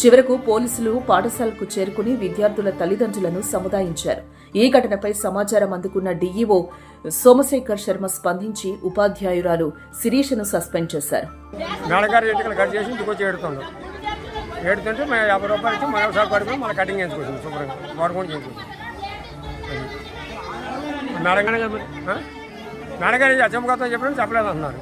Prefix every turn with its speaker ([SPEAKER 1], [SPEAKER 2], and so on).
[SPEAKER 1] చివరకు పోలీసులు పాఠశాలకు చేరుకుని విద్యార్థుల తల్లిదండ్రులను సముదాయించారు. ఈ ఘటనపై సమాచారం అందుకున్న డీఈఓ సోమశేఖర్ శర్మ స్పందించి ఉపాధ్యాయురాలు శిరీషను సస్పెండ్ చేశారు.
[SPEAKER 2] మేడగారు ఎంటికలు కట్ చేసి ఇంటికి వచ్చి ఏడుతుంటే మేము 50 రూపాయలు ఇచ్చి మరోసారి పడుకుని మళ్ళీ కటింగ్ చేయించుకోవచ్చు శుభ్రంగా వాడుకొని చేయించుకోవచ్చు. మేడగానే చెప్పారు, మేడగానే చెప్పగలుగుతాం చెప్పలేదు అంటున్నారు.